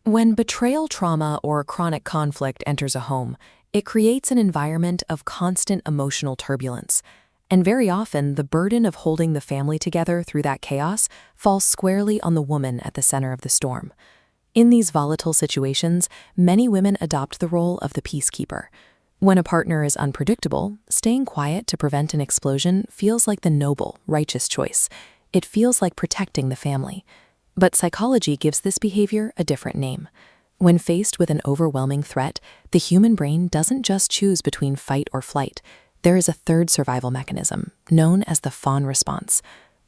When betrayal trauma or chronic conflict enters a home, it creates an environment of constant emotional turbulence. And very often, the burden of holding the family together through that chaos falls squarely on the woman at the center of the storm. In these volatile situations, many women adopt the role of the peacekeeper. When a partner is unpredictable, staying quiet to prevent an explosion feels like the noble, righteous choice. It feels like protecting the family. But psychology gives this behavior a different name. When faced with an overwhelming threat, the human brain doesn't just choose between fight or flight. There is a third survival mechanism, known as the fawn response.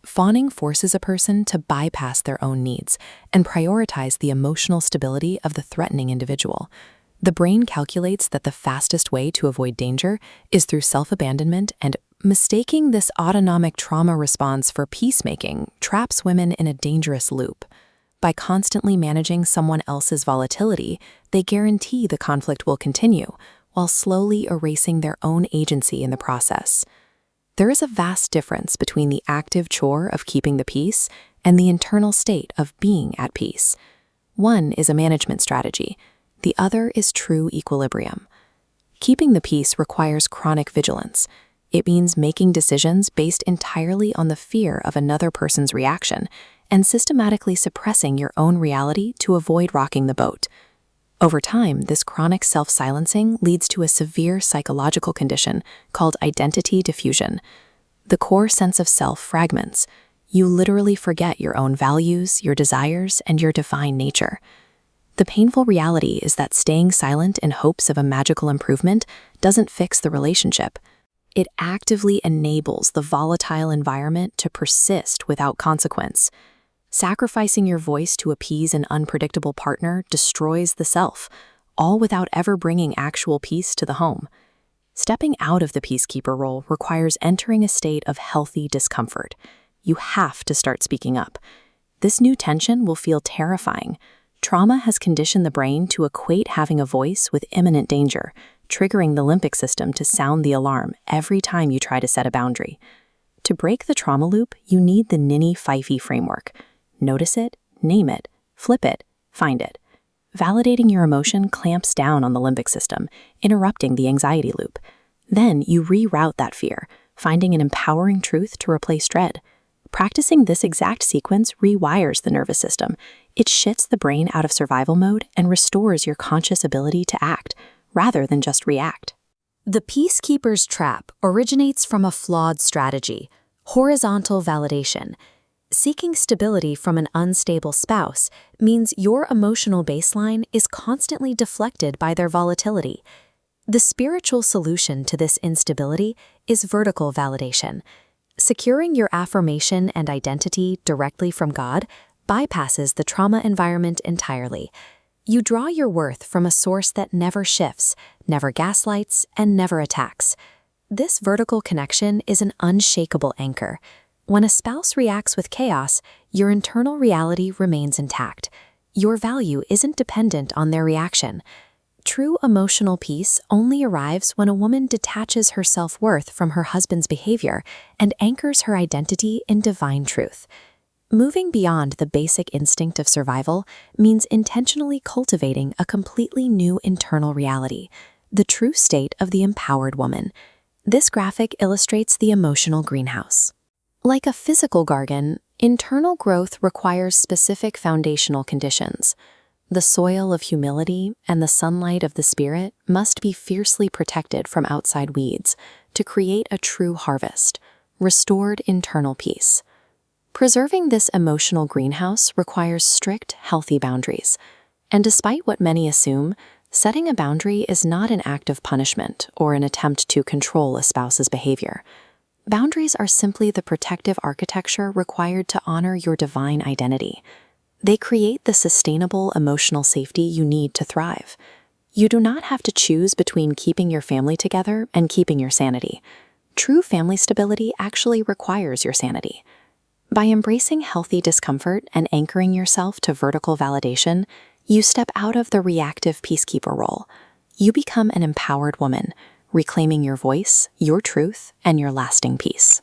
Fawning forces a person to bypass their own needs and prioritize the emotional stability of the threatening individual. The brain calculates that the fastest way to avoid danger is through self-abandonment, and mistaking this autonomic trauma response for peacemaking traps women in a dangerous loop. By constantly managing someone else's volatility, they guarantee the conflict will continue, while slowly erasing their own agency in the process. There is a vast difference between the active chore of keeping the peace and the internal state of being at peace. One is a management strategy. The other is true equilibrium. Keeping the peace requires chronic vigilance. It means making decisions based entirely on the fear of another person's reaction and systematically suppressing your own reality to avoid rocking the boat. Over time, this chronic self-silencing leads to a severe psychological condition called identity diffusion. The core sense of self fragments. You literally forget your own values, your desires, and your divine nature. The painful reality is that staying silent in hopes of a magical improvement doesn't fix the relationship. It actively enables the volatile environment to persist without consequence. Sacrificing your voice to appease an unpredictable partner destroys the self, all without ever bringing actual peace to the home. Stepping out of the peacekeeper role requires entering a state of healthy discomfort. You have to start speaking up. This new tension will feel terrifying. Trauma has conditioned the brain to equate having a voice with imminent danger, triggering the limbic system to sound the alarm every time you try to set a boundary. To break the trauma loop, you need the Ninny-Pfeiffer framework. Notice it, name it, flip it, find it. Validating your emotion clamps down on the limbic system, interrupting the anxiety loop. Then you reroute that fear, finding an empowering truth to replace dread. Practicing this exact sequence rewires the nervous system. It shits the brain out of survival mode and restores your conscious ability to act, rather than just react. The peacekeeper's trap originates from a flawed strategy: horizontal validation. Seeking stability from an unstable spouse means your emotional baseline is constantly deflected by their volatility. The spiritual solution to this instability is vertical validation. Securing your affirmation and identity directly from God bypasses the trauma environment entirely. You draw your worth from a source that never shifts, never gaslights, and never attacks. This vertical connection is an unshakable anchor. When a spouse reacts with chaos, your internal reality remains intact. Your value isn't dependent on their reaction. True emotional peace only arrives when a woman detaches her self-worth from her husband's behavior and anchors her identity in divine truth. Moving beyond the basic instinct of survival means intentionally cultivating a completely new internal reality, the true state of the empowered woman. This graphic illustrates the emotional greenhouse. Like a physical garden, internal growth requires specific foundational conditions. The soil of humility and the sunlight of the spirit must be fiercely protected from outside weeds to create a true harvest, restored internal peace. Preserving this emotional greenhouse requires strict, healthy boundaries. And despite what many assume, setting a boundary is not an act of punishment or an attempt to control a spouse's behavior. Boundaries are simply the protective architecture required to honor your divine identity. They create the sustainable emotional safety you need to thrive. You do not have to choose between keeping your family together and keeping your sanity. True family stability actually requires your sanity. By embracing healthy discomfort and anchoring yourself to vertical validation, you step out of the reactive peacekeeper role. You become an empowered woman, reclaiming your voice, your truth, and your lasting peace.